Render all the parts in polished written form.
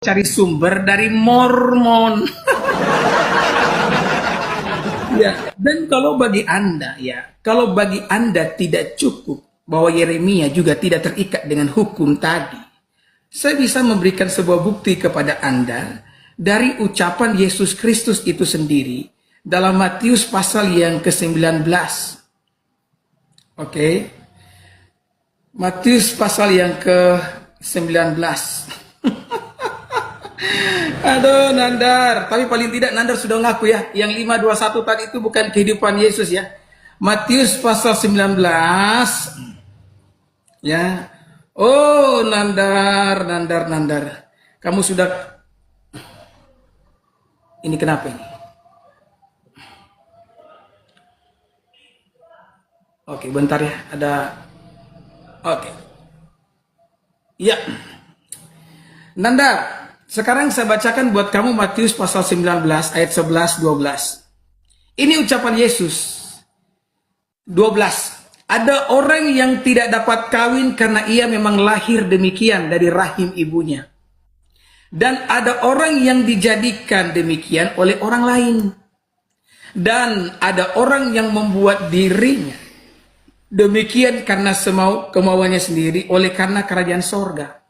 cari sumber dari Mormon. Ya, dan kalau bagi Anda tidak cukup bahwa Yeremia juga tidak terikat dengan hukum tadi, saya bisa memberikan sebuah bukti kepada Anda dari ucapan Yesus Kristus itu sendiri dalam Matius pasal yang ke-19. Oke. Matius pasal yang ke-19. Aduh, Nandar. Tapi paling tidak Nandar sudah ngaku ya. Yang 521 tadi itu bukan kehidupan Yesus ya. Matius pasal 19. Ya. Oh, Nandar. Kamu sudah... Ini kenapa ini? Oke, bentar ya. Ada... Oke. Ya. Nandar. Sekarang saya bacakan buat kamu Matius pasal 19 ayat 11-12. Ini ucapan Yesus. 12. Ada orang yang tidak dapat kawin karena ia memang lahir demikian dari rahim ibunya. Dan ada orang yang dijadikan demikian oleh orang lain. Dan ada orang yang membuat dirinya demikian karena kemauannya sendiri oleh karena kerajaan sorga.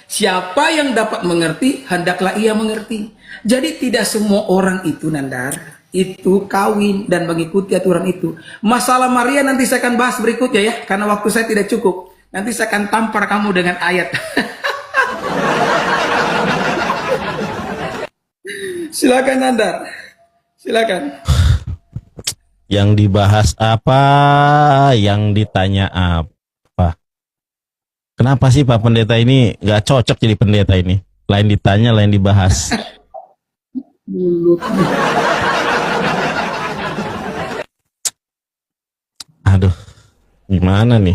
Siapa yang dapat mengerti, hendaklah ia mengerti. Jadi tidak semua orang itu, Nandar, itu kawin dan mengikuti aturan itu. Masalah Maria nanti saya akan bahas berikutnya ya, karena waktu saya tidak cukup. Nanti saya akan tampar kamu dengan ayat. Silakan Nandar, silakan. Yang dibahas apa, yang ditanya apa. Kenapa sih Pak Pendeta ini gak cocok jadi pendeta ini? Lain ditanya, lain dibahas. Mulut. Aduh, gimana nih?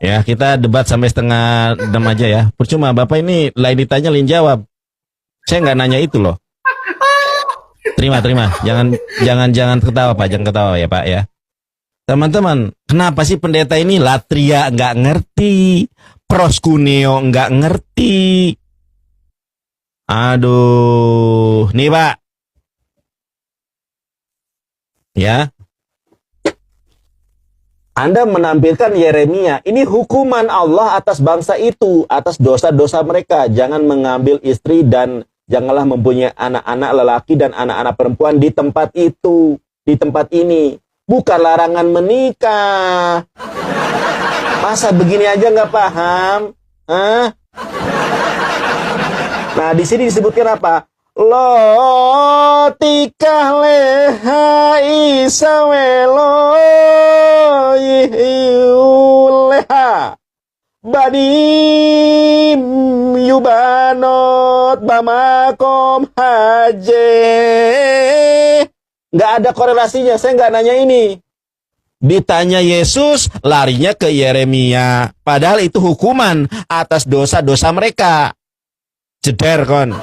Ya, kita debat sampai setengah 6 aja ya. Percuma, Bapak ini lain ditanya, lain jawab. Saya nggak nanya itu loh. Terima. Jangan ketawa Pak, jangan ketawa ya Pak ya. Teman-teman, kenapa sih pendeta ini Latria nggak ngerti, Proskuneo nggak ngerti? Aduh, nih Pak, ya. Anda menampilkan Yeremia, ini hukuman Allah atas bangsa itu, atas dosa-dosa mereka. Jangan mengambil istri dan janganlah mempunyai anak-anak lelaki dan anak-anak perempuan di tempat itu, di tempat ini. Bukan larangan menikah. Masa begini aja nggak paham? Hah? Nah, di sini disebutkan apa? Lo tikah leha isawelo leha badim yubanot bamakom haje. Nggak ada korelasinya, saya nggak nanya ini. Ditanya Yesus, larinya ke Yeremia. Padahal itu hukuman atas dosa-dosa mereka. Jeder kon.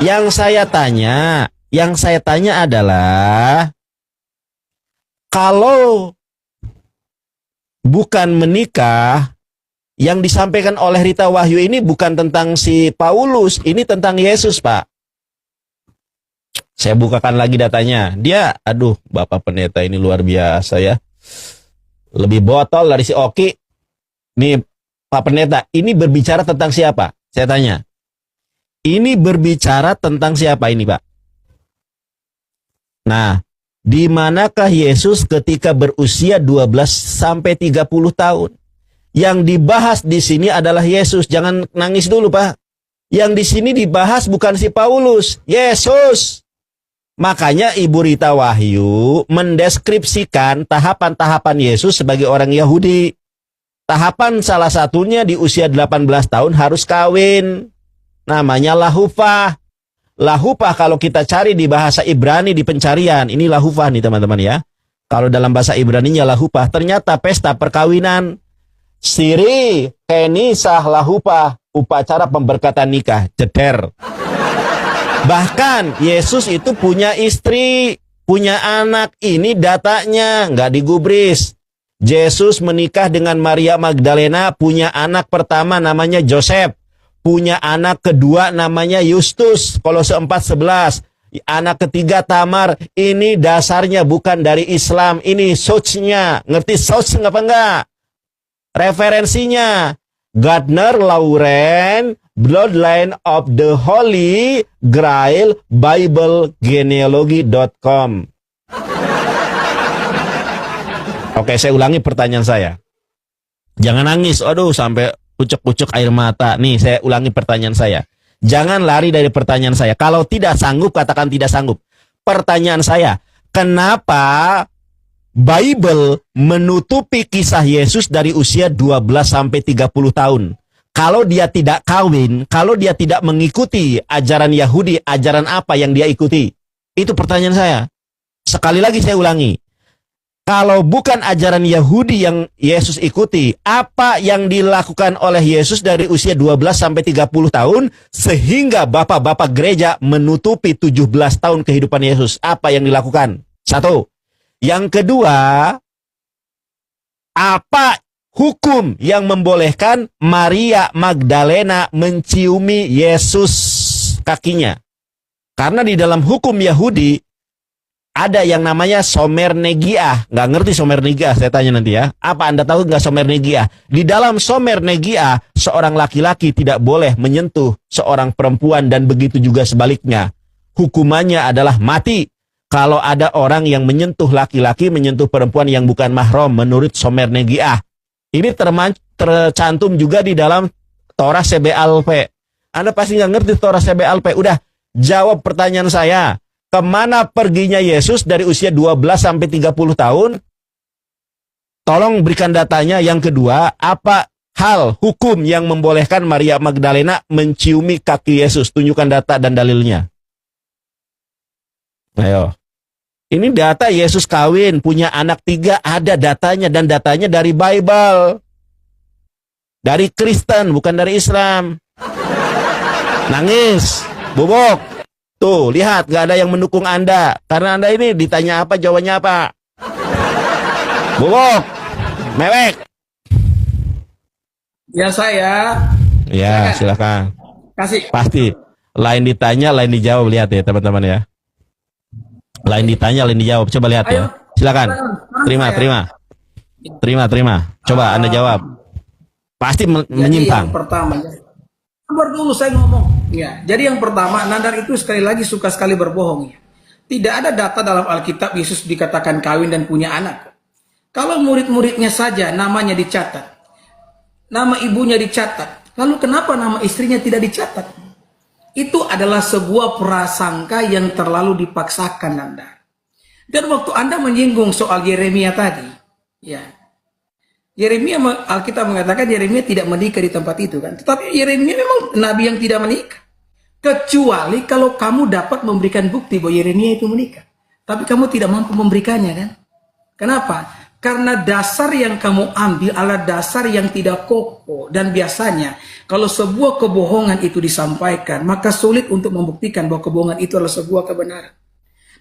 Yang saya tanya adalah, kalau bukan menikah, yang disampaikan oleh Rita Wahyu ini bukan tentang si Paulus, ini tentang Yesus, Pak. Saya bukakan lagi datanya. Dia, aduh, Bapak Pendeta ini luar biasa ya. Lebih botol dari si Oki. Nih, Pak Pendeta, ini berbicara tentang siapa? Saya tanya. Ini berbicara tentang siapa ini, Pak? Nah, di manakah Yesus ketika berusia 12 sampai 30 tahun? Yang dibahas di sini adalah Yesus. Jangan nangis dulu, Pak. Yang di sini dibahas bukan si Paulus, Yesus. Makanya Ibu Rita Wahyu mendeskripsikan tahapan-tahapan Yesus sebagai orang Yahudi. Tahapan salah satunya di usia 18 tahun harus kawin. Namanya lahufah. Lahufah kalau kita cari di bahasa Ibrani di pencarian, ini lahufah nih teman-teman ya. Kalau dalam bahasa Ibraninya lahufah, ternyata pesta perkawinan. Siri, kenisah lahufah, upacara pemberkatan nikah, jeder. Bahkan Yesus itu punya istri, punya anak. Ini datanya, nggak digubris. Yesus menikah dengan Maria Magdalena, punya anak pertama namanya Joseph. punya anak kedua namanya Yustus, Kolose 4:11. Anak ketiga Tamar. Ini dasarnya bukan dari Islam, ini source-nya. Ngerti source apa enggak? Referensinya Gardner Lauren, Bloodline of the Holy Grail, BibleGenealogy.com. Oke, saya ulangi pertanyaan saya. Jangan nangis, aduh sampai ucek-ucek air mata. Nih, saya ulangi pertanyaan saya. Jangan lari dari pertanyaan saya. Kalau tidak sanggup, katakan tidak sanggup. Pertanyaan saya, kenapa Bible menutupi kisah Yesus dari usia 12 sampai 30 tahun? Kalau dia tidak kawin, kalau dia tidak mengikuti ajaran Yahudi, ajaran apa yang dia ikuti? Itu pertanyaan saya. Sekali lagi saya ulangi. Kalau bukan ajaran Yahudi yang Yesus ikuti, apa yang dilakukan oleh Yesus dari usia 12 sampai 30 tahun sehingga bapak-bapak gereja menutupi 17 tahun kehidupan Yesus? Apa yang dilakukan? Satu. Yang kedua, apa hukum yang membolehkan Maria Magdalena menciumi Yesus kakinya? Karena di dalam hukum Yahudi ada yang namanya somer negiah. Nggak ngerti somer negiah, saya tanya nanti ya. Apa Anda tahu nggak somer negiah? Di dalam somer negiah, seorang laki-laki tidak boleh menyentuh seorang perempuan dan begitu juga sebaliknya. Hukumannya adalah mati. Kalau ada orang yang menyentuh laki-laki, menyentuh perempuan yang bukan mahram menurut somer negiah. Ini tercantum juga di dalam Torah CBLP. Anda pasti nggak ngerti Torah CBLP. Udah, jawab pertanyaan saya. Kemana perginya Yesus dari usia 12 sampai 30 tahun? Tolong berikan datanya. Yang kedua, apa hal hukum yang membolehkan Maria Magdalena menciumi kaki Yesus? Tunjukkan data dan dalilnya. Ayo. Ini data Yesus kawin, punya anak 3, ada datanya dan datanya dari Bible. Dari Kristen, bukan dari Islam. Nangis, bobok. Tuh, lihat, gak ada yang mendukung Anda. Karena Anda ini ditanya apa, jawabannya apa. Bobok, mewek. Ya saya. Ya, silakan. Kasih. Pasti. Lain ditanya, lain dijawab. Lihat ya, teman-teman ya. Lain ditanya, lain dijawab. Coba lihat ya. Silakan. Terima. Coba Anda jawab. Pasti menyimpang. Yang pertama, sabar dulu saya ngomong. Ya, jadi yang pertama, Nandar itu sekali lagi suka sekali berbohong. Ya. Tidak ada data dalam Alkitab Yesus dikatakan kawin dan punya anak. Kalau murid-muridnya saja namanya dicatat, nama ibunya dicatat, lalu kenapa nama istrinya tidak dicatat? Itu adalah sebuah prasangka yang terlalu dipaksakan, Nandar. Dan waktu Anda menyinggung soal Yeremia tadi, ya, Yeremia, Alkitab mengatakan Yeremia tidak menikah di tempat itu kan. Tetapi Yeremia memang nabi yang tidak menikah. Kecuali kalau kamu dapat memberikan bukti bahwa Yeremia itu menikah. Tapi kamu tidak mampu memberikannya kan. Kenapa? Karena dasar yang kamu ambil adalah dasar yang tidak kokoh. Dan biasanya kalau sebuah kebohongan itu disampaikan, maka sulit untuk membuktikan bahwa kebohongan itu adalah sebuah kebenaran.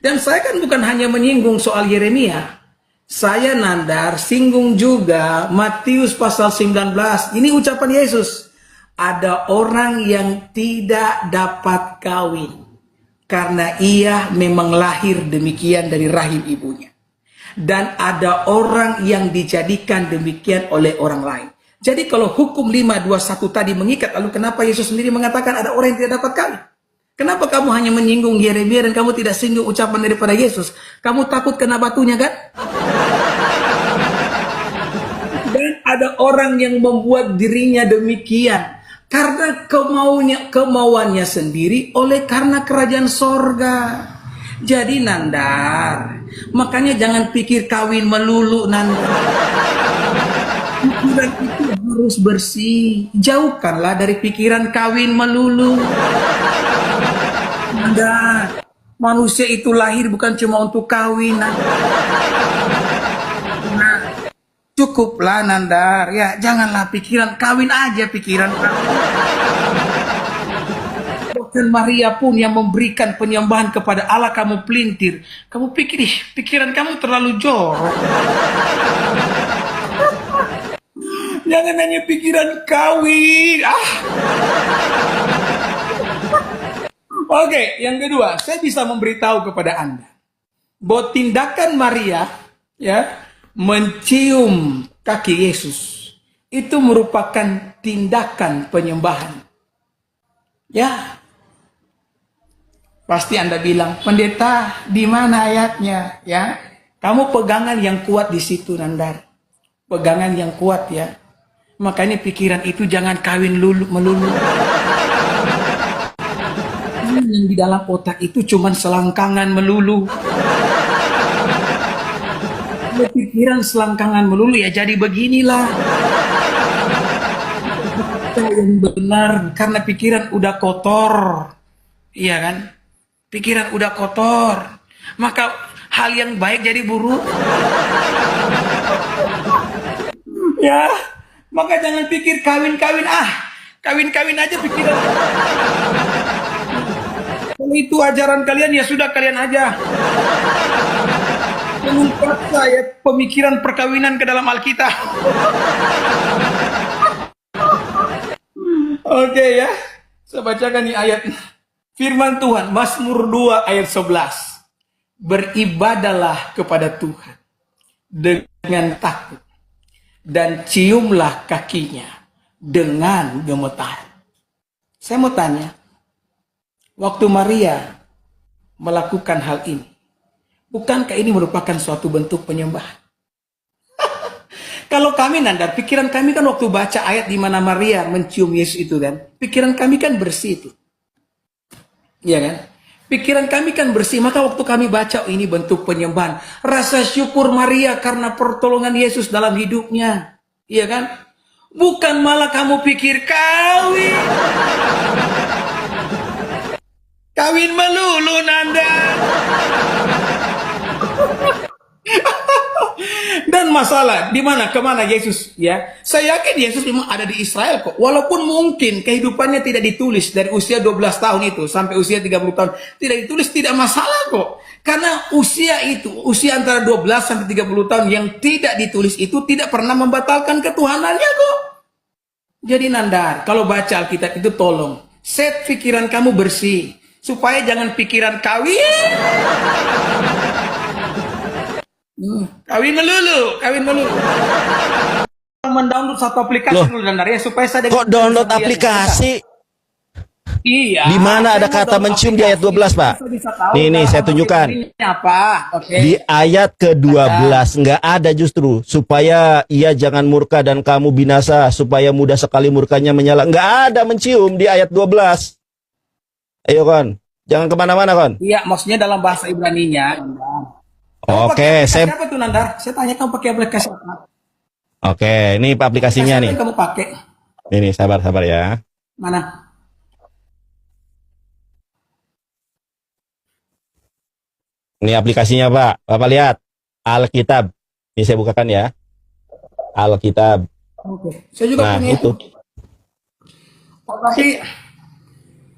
Dan saya kan bukan hanya menyinggung soal Yeremia. Saya, Nandar, singgung juga Matius pasal 19. Ini ucapan Yesus. Ada orang yang tidak dapat kawin karena ia memang lahir demikian dari rahim ibunya. Dan ada orang yang dijadikan demikian oleh orang lain. Jadi kalau hukum 5:21 tadi mengikat, lalu kenapa Yesus sendiri mengatakan ada orang yang tidak dapat kawin? Kenapa kamu hanya menyinggung Yeremia dan kamu tidak singgung ucapan daripada Yesus? Kamu takut kena batunya kan? Dan ada orang yang membuat dirinya demikian karena kemauannya sendiri oleh karena kerajaan sorga. Jadi Nandar, makanya jangan pikir kawin melulu, Nandar. Pikiran itu harus bersih. Jauhkanlah dari pikiran kawin melulu. Nandar, manusia itu lahir bukan cuma untuk kawin. Cukuplah Nandar, ya janganlah pikiran kawin aja pikiran kamu. Bahkan Maria pun yang memberikan penyembahan kepada Allah kamu pelintir. Kamu pikir, pikiran kamu terlalu jorok. Jangan hanya pikiran kawin. Oke, yang kedua, saya bisa memberitahu kepada Anda bahwa tindakan Maria ya mencium kaki Yesus itu merupakan tindakan penyembahan. Ya, pasti Anda bilang, pendeta, di mana ayatnya? Ya, kamu pegangan yang kuat di situ, Nandar. Pegangan yang kuat ya. Makanya pikiran itu jangan kawin melulu. Yang di dalam otak itu cuman selangkangan melulu. Kalau pikiran selangkangan melulu ya jadi beginilah. Yang benar karena pikiran udah kotor. Iya kan? Pikiran udah kotor. Maka hal yang baik jadi buruk. Ya, maka jangan pikir kawin-kawin kawin-kawin aja pikiran. Kalau itu ajaran kalian ya sudah kalian aja. Mengungkap saya pemikiran perkawinan ke dalam Alkitab. Oke ya, saya bacakan nih ayat firman Tuhan, Mazmur 2 ayat 11. Beribadalah kepada Tuhan dengan takut dan ciumlah kakinya dengan gemetar. Saya mau tanya, waktu Maria melakukan hal ini, bukankah ini merupakan suatu bentuk penyembahan? Kalau kami, Nandar, pikiran kami kan waktu baca ayat di mana Maria mencium Yesus itu kan, pikiran kami kan bersih itu. Iya kan? Pikiran kami kan bersih, maka waktu kami baca ini bentuk penyembahan. Rasa syukur Maria karena pertolongan Yesus dalam hidupnya. Iya kan? Bukan malah kamu pikir kawin. Kawin melulu, Nanda. Dan masalah di mana kemana Yesus ya? Saya yakin Yesus memang ada di Israel kok. Walaupun mungkin kehidupannya tidak ditulis dari usia 12 tahun itu sampai usia 30 tahun tidak ditulis, tidak masalah kok. Karena usia itu, usia antara 12 sampai 30 tahun yang tidak ditulis itu tidak pernah membatalkan ketuhanannya kok. Jadi Nandar, kalau baca Alkitab itu tolong set pikiran kamu bersih supaya jangan pikiran kawin. Kawin melulu. Mendownload satu aplikasi dulu Nandar ya supaya saya kok download aplikasi? Iya. Di mana ada kata mencium di ayat 12, Pak? Nih saya tunjukkan. Apa? Okay. Di ayat ke-12 nggak ada justru supaya ia jangan murka dan kamu binasa, supaya mudah sekali murkanya menyala. Nggak ada mencium di ayat 12. Ayo Kon, jangan kemana-mana Kon. Iya, maksudnya dalam bahasa Ibrani-nya. Oke, saya apa tuh Nandar? Saya tanya kamu pakai aplikasi apa? Oke, ini aplikasinya nih. Kamu pakai? Ini sabar ya. Mana? Ini aplikasinya Pak. Bapak lihat. Alkitab. Ini saya bukakan ya. Alkitab. Oke. Saya juga punya. Itu.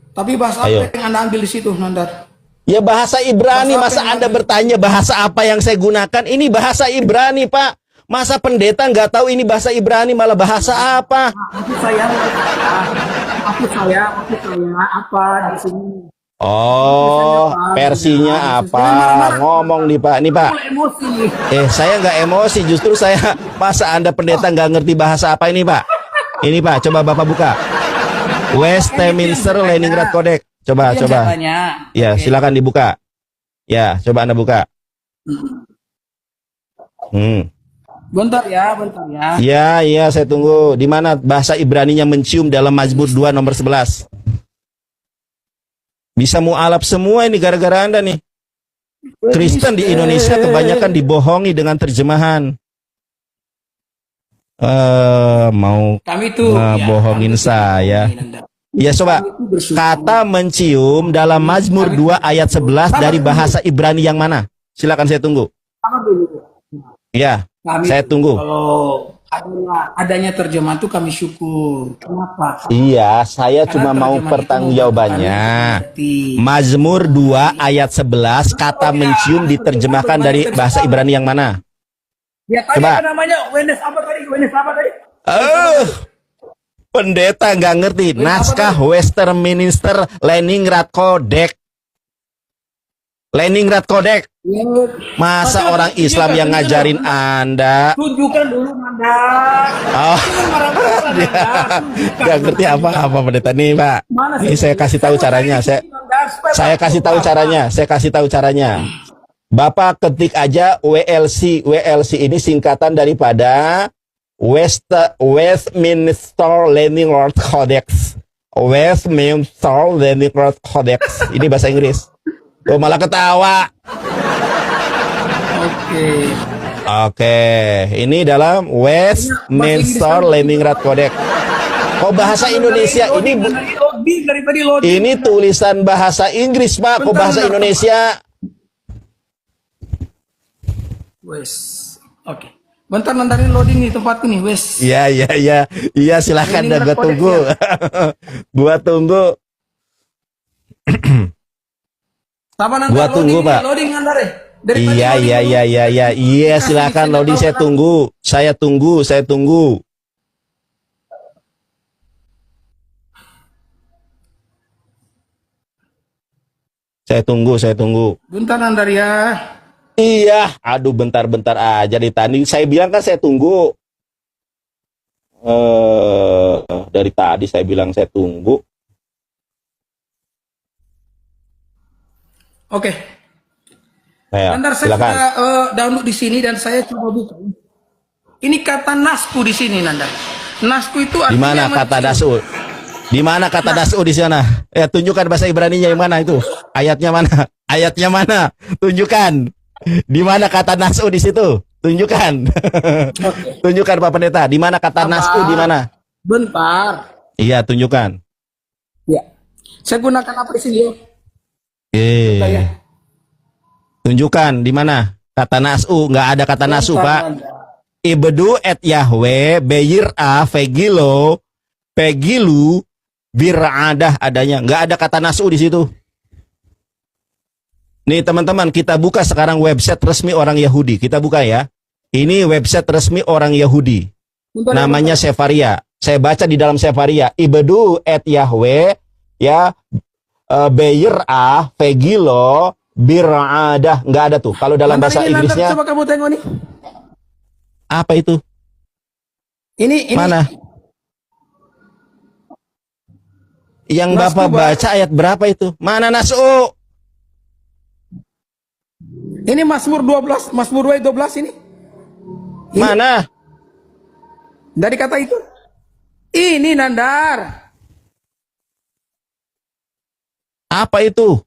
Tapi bahasa apa yang Anda ambil di situ, Nandar? Ya bahasa Ibrani. Masa Anda bertanya bahasa apa yang saya gunakan? Ini bahasa Ibrani, Pak. Masa pendeta nggak tahu ini bahasa Ibrani malah bahasa apa? Maksud saya apa di sini? Oh, versinya apa? Ngomong nih Pak, saya nggak emosi, justru saya masa Anda pendeta nggak ngerti bahasa apa ini Pak? Ini Pak, coba Bapak buka. Westminster Leningrad Codex, coba. Ya, silakan dibuka. Ya, coba Anda buka. Bentar ya. Iya, saya tunggu. Di mana bahasa Ibraninya mencium dalam Mazmur 2 nomor 11? Bisa mualaf semua ini gara-gara Anda nih. Kristen di Indonesia kebanyakan dibohongi dengan terjemahan. Mau bohongin saya. Ya coba. Kata mencium dalam Mazmur 2 ayat 11 dari bahasa Ibrani yang mana? Silakan saya tunggu. Ya, saya tunggu. Kalau adanya terjemahan itu kami syukur. Kenapa? Iya, saya cuma mau pertanggungjawabannya. Mazmur 2 ayat 11 kata mencium diterjemahkan dari bahasa Ibrani yang mana? Ya, coba. Apa namanya? Wenes apa tadi? Pendeta nggak ngerti. Naskah Westminster Leningrad Codex. Leningrad Codex. Masa orang Islam yang ngajarin Anda? Tunjukkan dulu Nandar. Oh, nggak ngerti apa-apa pendeta nih Pak. Ini saya kasih tahu caranya. Saya kasih tahu caranya. Saya kasih tahu caranya. Bapak ketik aja WLC. WLC ini singkatan daripada Westminster Leningrad Codex. Westminster Leningrad Codex. Ini bahasa Inggris. Oh, malah ketawa. Oke, ini dalam Westminster Leningrad Codex. Oh, bahasa Indonesia ini tulisan bahasa Inggris, Pak. Kok bahasa Indonesia? Oke. Bentar nandarin loading nih tempatku nih, wes. Iya, silakan dah, gua tunggu. Gua tunggu. Gua tunggu, Pak. Loading nandar ya. Iya, silakan loading, saya tunggu. Saya tunggu. Saya tunggu. Bentar nandar ya. Iya, aduh bentar-bentar aja di tadi. Saya bilang kan saya tunggu. Dari tadi saya bilang saya tunggu. Oke. Nandar, saya sudah download di sini dan saya coba buka. Ini kata nasku di sini, Nandar. Nasku itu di mana kata dasu? Di mana kata dasu di sana? Tunjukkan bahasa Ibrani-nya yang mana itu? Ayatnya mana? Ayatnya mana? Tunjukkan. Di mana kata nasu di situ? Tunjukkan. Okay. Tunjukkan Pak Pendeta. Di mana kata nasu di mana? Bentar. Iya, tunjukkan. Ya. Saya gunakan apa di sini? Ya. Tunjukkan di mana kata nasu? Nggak ada kata nasu, Pak. Ibedu et Yahweh beyira vegilo pegilu biradah adanya. Nggak ada kata nasu di situ. Nih teman-teman, kita buka sekarang website resmi orang Yahudi. Kita buka ya. Ini website resmi orang Yahudi. Namanya Sefaria. Saya baca di dalam Sefaria. Ibedu et Yahweh ya beyira vegilo biradah. Nggak ada tuh. Kalau dalam bahasa Inggrisnya. Coba kamu tengok nih. Apa itu? Ini. Mana? Yang Bapak baca ayat berapa itu? Mana nasu? Ini Mazmur 12, Mazmur 12 ini. Mana? Dari kata itu. Ini Nandar. Apa itu?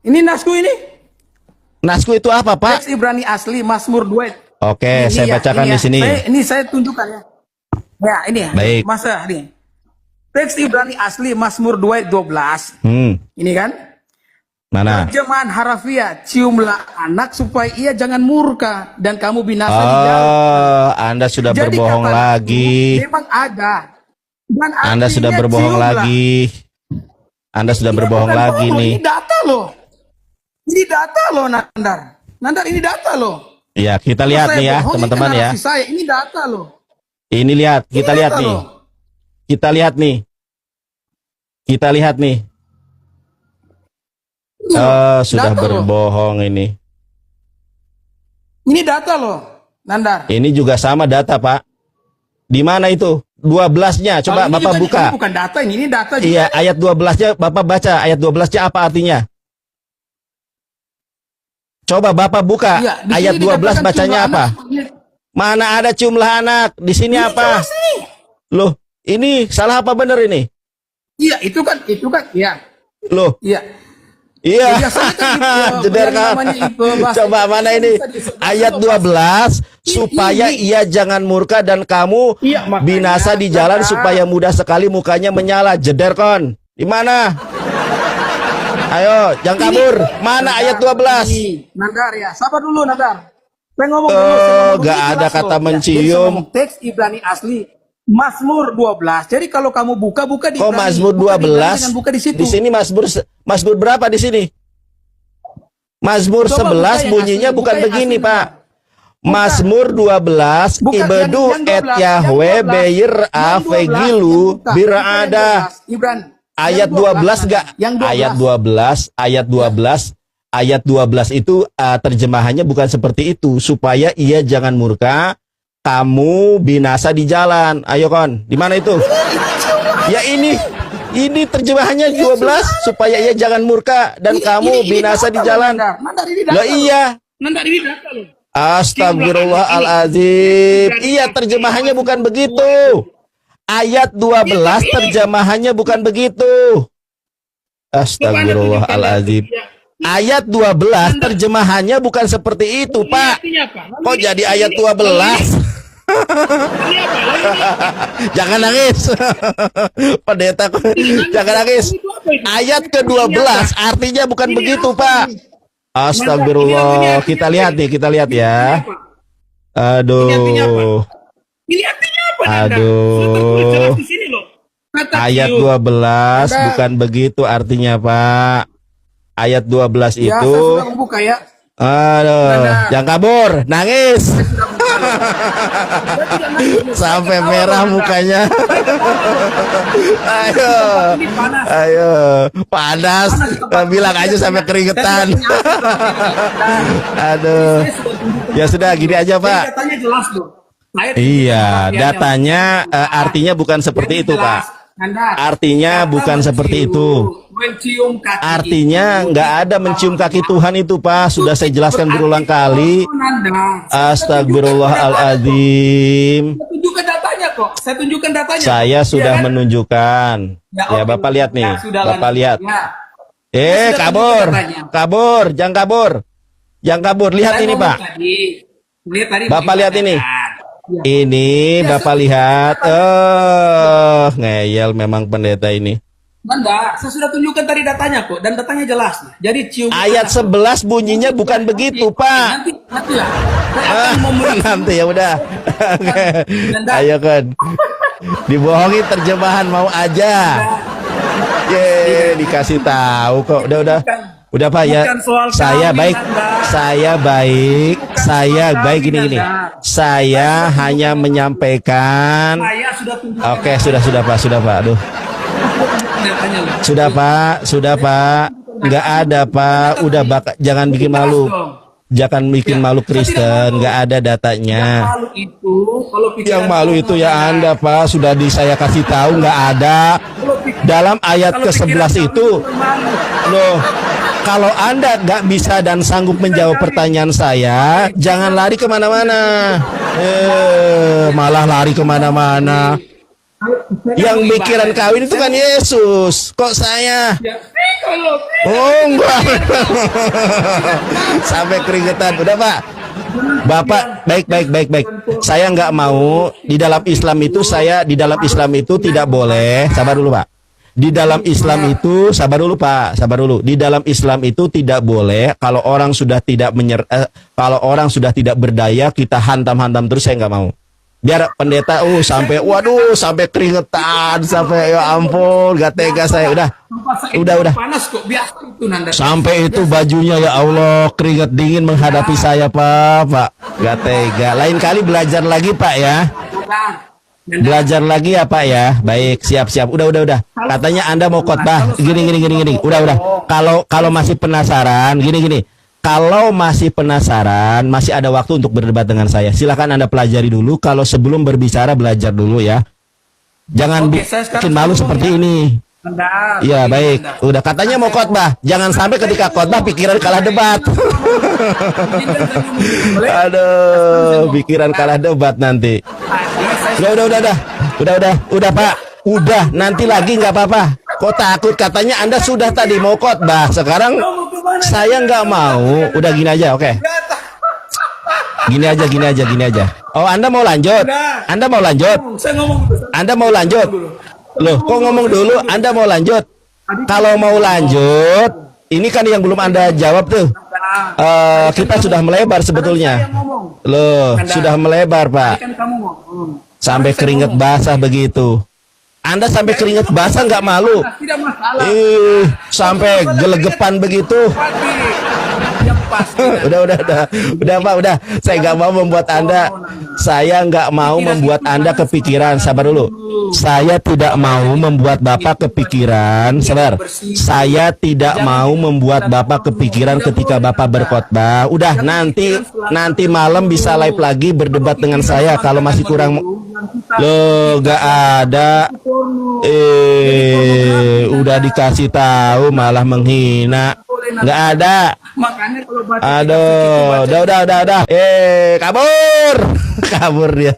Ini nasku ini. Nasku itu apa, Pak? Teks Ibrani asli Mazmur 2. Oke, saya bacakan di sini. Ini saya tunjukkan ya. Ya, ini ya. Baik. Masa ini. Teks Ibrani asli Mazmur 2:12. Ini kan? Mana? Terjemahan harafiah, ciumlah anak supaya ia jangan murka dan kamu binasa di jalan. Anda sudah berbohong lagi. Memang ada. Dan Anda sudah berbohong lagi. Anda sudah berbohong lagi nih. Ini data loh. Ini data loh, Nandar. Nandar, ini data loh. Ya, kita lihat nih ya, teman-teman ya. Ini data loh. Ini lihat, kita lihat nih. Kita lihat nih. Kita lihat nih. Sudah berbohong ini. Ini data loh, Nandar. Ini juga sama data, Pak. Di mana itu? 12-nya. Coba Bapak buka. Ini bukan data, ini data juga. Iya, ayat 12-nya Bapak baca. Ayat 12-nya apa artinya? Coba Bapak buka. Iya, ayat 12 bacanya apa? Mana ada jumlah anak? Di sini apa? Loh, ini salah apa benar ini? Iya, itu kan, ya. Loh. Iya. Iya, jeder kan. Coba mana ini? Ayat 12, supaya ia jangan murka dan kamu binasa di jalan supaya mudah sekali mukanya menyala. Jeder kon. Di mana? Ayo, jangan kabur. Mana ayat 12? Nandar ya, sabar dulu Nandar. Saya ngomong dulu. Gak ada kata mencium. Teks Ibrani asli. Mazmur 12. Jadi kalau kamu buka di Ibrani. Mazmur 12? Buka di situ. Di sini Mazmur berapa di sini? Mazmur 11 bunyinya bukan begini, Pak. Mazmur 12 Bukan, ibedu yang et 12, Yahweh yang 12, beir yang 12, avegilu yang buka. birada. Ibran, Ayat 12 enggak? Yang 12. Ayat 12 itu terjemahannya bukan seperti itu, supaya ia jangan murka, kamu binasa di jalan. Ayo kon, di mana itu? Ya ini terjemahannya 12 supaya ia jangan murka dan kamu binasa di jalan. Lah iya. Astagfirullahaladzim. Iya, terjemahannya bukan begitu. Ayat 12 terjemahannya bukan begitu. Astagfirullahaladzim. Ayat 12 terjemahannya bukan seperti itu, Pak. Kok jadi ayat 12? Jangan nangis. Pendeta, jangan nangis. Ayat ke-12 artinya bukan begitu, Pak. Astagfirullah. Kita lihat ya. Aduh. Ini artinya apa, Nanda? Aduh. Di sini loh. Ayat 12 bukan begitu artinya, Pak. Ayat 12 Ya, itu. saya sudah membuka ya. Aduh, jangan kabur, nangis. Sampai merah mukanya. Ayo, panas. Bilang aja sampai keringetan. Aduh. Ya sudah, gini aja, Pak. Datanya jelas loh. Iya, datanya artinya bukan seperti itu, Pak. Artinya bukan seperti itu. Artinya nggak ada mencium kaki Tuhan itu, Pak. Sudah saya jelaskan berulang kali. Astagfirullahaladzim. Saya tunjukkan datanya. Saya sudah menunjukkan. Ya, Bapak lihat nih. Bapak lihat. Kabur, jangan kabur. Jangan kabur. Lihat ini, Pak. Bapak lihat ini. Ini Bapak lihat. Ngeyel memang pendeta ini. Nanda, saya sudah tunjukkan tadi datanya kok, dan datanya jelas. Jadi cium ayat 11 bunyinya bukan begitu, Pak. Nanti lah. Saya akan memberi. Nanti ya udah. Ayo kan. Dibohongi terjemahan mau aja. Dikasih tahu kok. Udah Pak ya. Saya baik gini. Saya hanya menyampaikan. Oke, sudah Pak. Aduh. Sudah Pak. Nggak ada, Pak. Udah jangan bikin malu. Jangan bikin malu Kristen. Nggak ada datanya. Yang malu itu ya Anda, Pak. Sudah saya kasih tahu nggak ada. Dalam ayat ke-11 itu. Loh. Kalau Anda nggak bisa dan sanggup menjawab pertanyaan saya, jangan lari kemana-mana. Malah lari kemana-mana. Yang pikiran kawin itu kan Yesus. Kok saya? Oh enggak. Sampai keringetan. Udah, Pak. Bapak, baik. Saya nggak mau di dalam Islam itu tidak boleh. Sabar dulu, Pak. Di dalam Islam itu, sabar dulu Pak. Di dalam Islam itu tidak boleh kalau orang sudah tidak tidak berdaya kita hantam-hantam terus. Saya nggak mau. Biar pendeta sampai sampai keringetan, sampai ya ampun, gak tega saya. Udah. Sampai itu bajunya ya Allah keringet dingin menghadapi saya, Pak. Gak tega. Lain kali belajar lagi, Pak ya. Belajar lagi ya, Pak ya. Baik, siap. Udah. Katanya Anda mau khotbah. Gini. Udah. Kalau masih penasaran, gini. Kalau masih penasaran, masih ada waktu untuk berdebat dengan saya. Silahkan Anda pelajari dulu. Kalau sebelum berbicara belajar dulu ya. Jangan bikin malu seperti ini. Iya, baik. Udah, katanya mau khotbah. Jangan sampai ketika khotbah pikiran kalah debat. Aduh, pikiran kalah debat nanti. Udah Pak. Udah, nanti lagi nggak apa-apa. Kok takut? Katanya Anda sudah tadi mau khotbah. Sekarang saya nggak mau. Udah gini aja, oke. Gini aja. Oh, Anda mau lanjut? Loh, kok ngomong dulu? Anda mau lanjut? Kalau mau lanjut, ini kan yang belum Anda jawab tuh. Kita sudah melebar sebetulnya. Loh, sudah melebar, Pak. Sampai keringet basah begitu. Anda sampai keringet basah nggak malu? Sampai gelegepan begitu. Udah Pak, udah. Saya nggak mau membuat Anda, saya nggak mau membuat Anda kepikiran. Sabar dulu. Saya tidak mau membuat Bapak kepikiran. Sabar. Saya tidak mau membuat Bapak kepikiran ketika Bapak berkhotbah. Udah, nanti malam bisa live lagi berdebat dengan saya kalau masih kurang. Loh, nggak ada. Udah dikasih tahu malah menghina. Nggak ada. Makanya kalau baca Aduh, udah. Kabur. Kabur dia.